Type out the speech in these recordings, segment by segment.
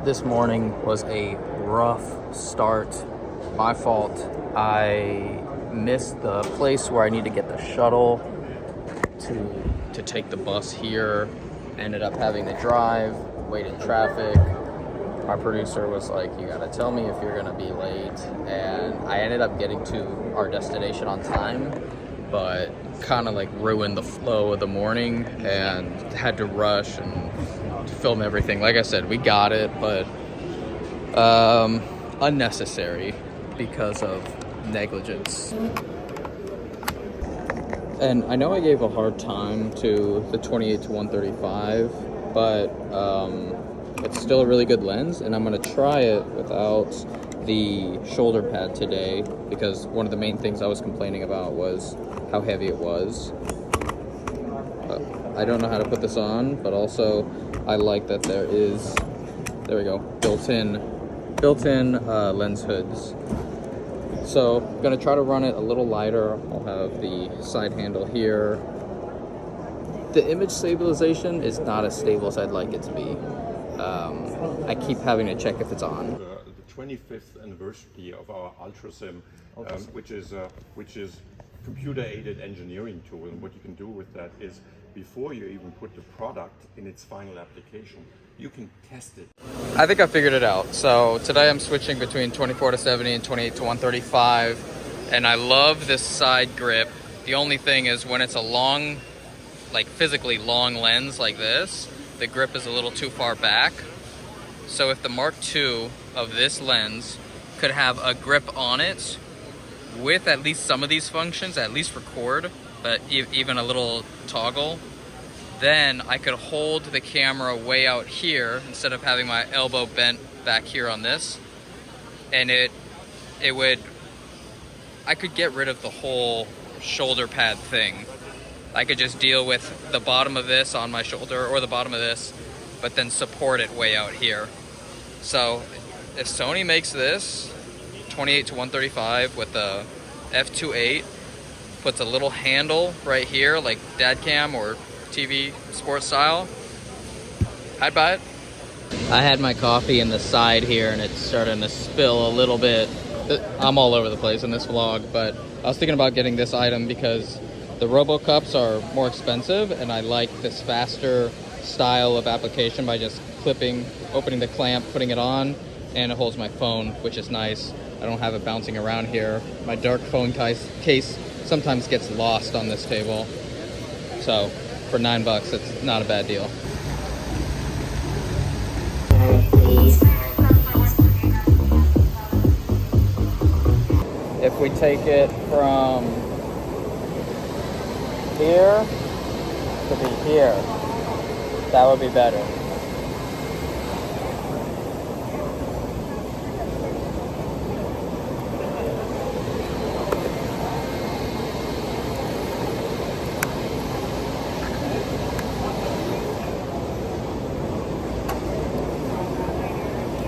This morning was a rough start. My fault. I missed the place where I need to get the shuttle to take the bus here. Ended up having to drive, wait in traffic. My producer was like, you gotta tell me if you're gonna be late. And I ended up getting to our destination on time, but kind of like ruined the flow of the morning and had to rush and film everything. Like I said, we got it, but unnecessary because of negligence. And I know I gave a hard time to the 28 to 135, but it's still a really good lens, and I'm gonna try it without the shoulder pad today, because one of the main things I was complaining about was how heavy it was. I don't know how to put this on, but also I like that there we go, built-in lens hoods. So I'm gonna try to run it a little lighter. I'll have the side handle here. The image stabilization is not as stable as I'd like it to be. I keep having to check if it's on. The 25th anniversary of our UltraSim, which is computer-aided engineering tool, and what you can do with that is, before you even put the product in its final application, you can test it. I think I figured it out. So today I'm switching between 24 to 70 and 28 to 135, and I love this side grip. The only thing is when it's a long, like physically long lens like this, the grip is a little too far back. So if the Mark II of this lens could have a grip on it with at least some of these functions, at least record, but even a little toggle, then I could hold the camera way out here instead of having my elbow bent back here on this. And I could get rid of the whole shoulder pad thing. I could just deal with the bottom of this on my shoulder or the bottom of this, but then support it way out here. So if Sony makes this 28 to 135 with the f2.8, puts a little handle right here like dad cam or TV sports style, I'd buy it. I had my coffee in the side here and it's starting to spill a little bit. I'm all over the place in this vlog, but I was thinking about getting this item because the Robo Cups are more expensive, and I like this faster style of application by just opening the clamp, putting it on, and it holds my phone, which is nice. I don't have it bouncing around here. My dark phone case sometimes gets lost on this table. So for $9, it's not a bad deal. If we take it from here to be here, that would be better.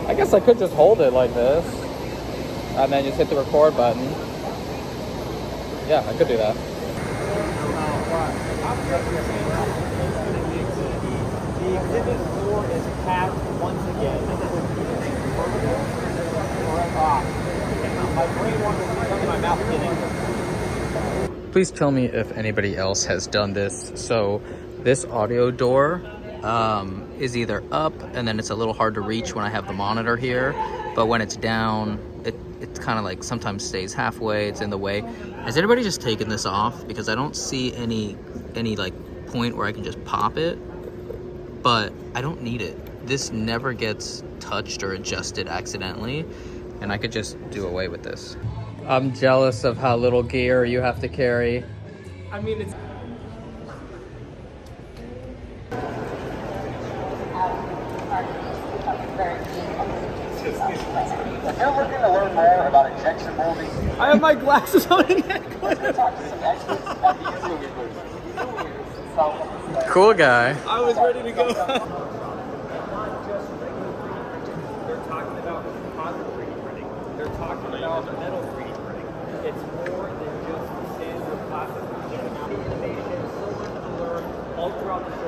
I guess I could just hold it like this and then just hit the record button. Yeah, I could do that. The exhibit 4 is packed once again. My brain wants to come in my mouth getting. Please tell me if anybody else has done this. So this audio door is either up and then it's a little hard to reach when I have the monitor here, but when it's down, it's kind of like sometimes stays halfway, it's in the way. Has anybody just taken this off? Because I don't see any like point where I can just pop it, but I don't need it. This never gets touched or adjusted accidentally, and I could just do away with this. I'm jealous of how little gear you have to carry. I mean, it's... If you're looking to learn more about injection molding, I have my glasses on in that corner. talk to some experts at the movie booth. Cool guy. I was ready to go. Not just regular 3D printing. They're talking about composite 3D printing. They're talking about metal 3D printing. It's more than just the standard plastic 3D animation. So much to learn all throughout the show.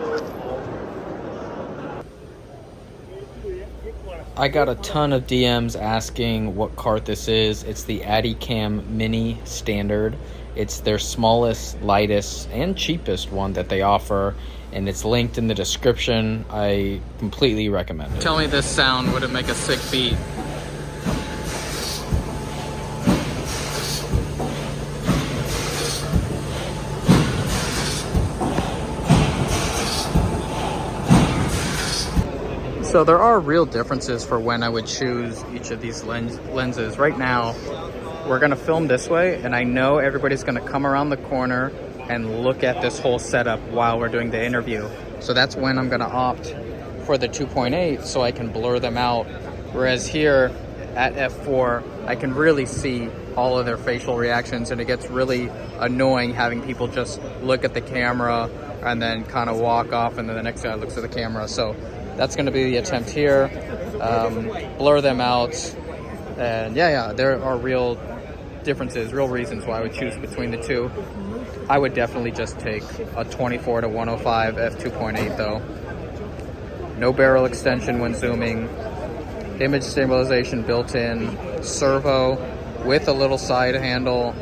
I got a ton of DMs asking what cart this is. It's the Adicam Mini Standard. It's their smallest, lightest, and cheapest one that they offer, and it's linked in the description. I completely recommend it. Tell me this sound wouldn't make a sick beat. So there are real differences for when I would choose each of these lenses. Right now, we're gonna film this way, and I know everybody's gonna come around the corner and look at this whole setup while we're doing the interview. So that's when I'm gonna opt for the 2.8 so I can blur them out. Whereas here at f4, I can really see all of their facial reactions, and it gets really annoying having people just look at the camera and then kind of walk off, and then the next guy looks at the camera. So that's gonna be the attempt here. Blur them out. And yeah, there are real differences, real reasons why I would choose between the two. I would definitely just take a 24 to 105 f2.8 though. No barrel extension when zooming. Image stabilization built in. Servo with a little side handle.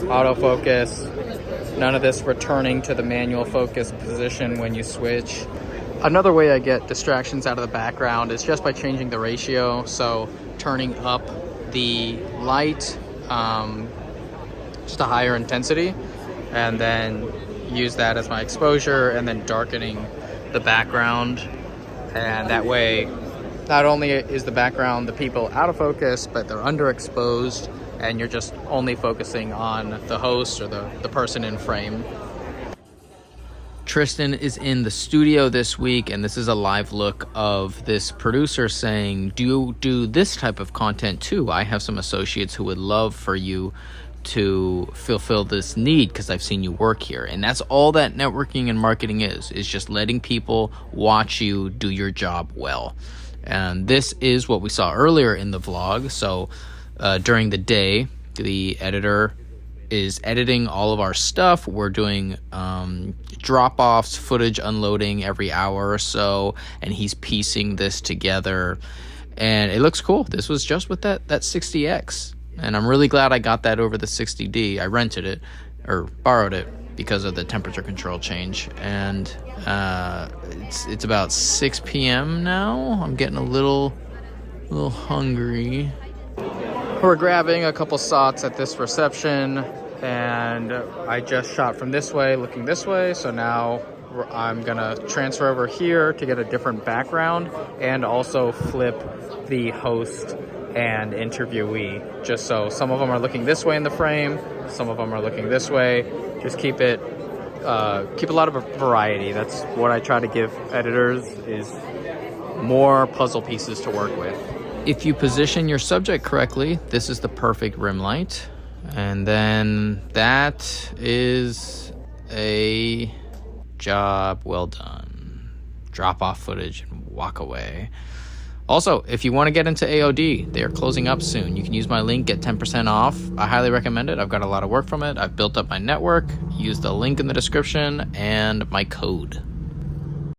Autofocus. None of this returning to the manual focus position when you switch. Another way I get distractions out of the background is just by changing the ratio. So turning up the light, just a higher intensity, and then use that as my exposure, and then darkening the background. And that way, not only is the background, the people out of focus, but they're underexposed, and you're just only focusing on the host or the person in frame. Tristan is in the studio this week, and this is a live look of this producer saying, do you do this type of content too? I have some associates who would love for you to fulfill this need because I've seen you work here. And that's all that networking and marketing is just letting people watch you do your job well. And this is what we saw earlier in the vlog. So during the day, the editor is editing all of our stuff. We're doing drop-offs, footage unloading every hour or so, and he's piecing this together, and it looks cool. This was just with that 60X, and I'm really glad I got that over the 60D. I rented it, or borrowed it, because of the temperature control change. And it's about 6 p.m. now. I'm getting a little hungry. We're grabbing a couple shots at this reception, and I just shot from this way, looking this way. So now I'm gonna transfer over here to get a different background, and also flip the host and interviewee, just so some of them are looking this way in the frame, some of them are looking this way. Just keep a lot of variety. That's what I try to give editors, is more puzzle pieces to work with. If you position your subject correctly, this is the perfect rim light. And then that is a job well done. Drop off footage and walk away. Also, if you want to get into AOD, they are closing up soon. You can use my link, get 10% off. I highly recommend it. I've got a lot of work from it. I've built up my network. Use the link in the description and my code.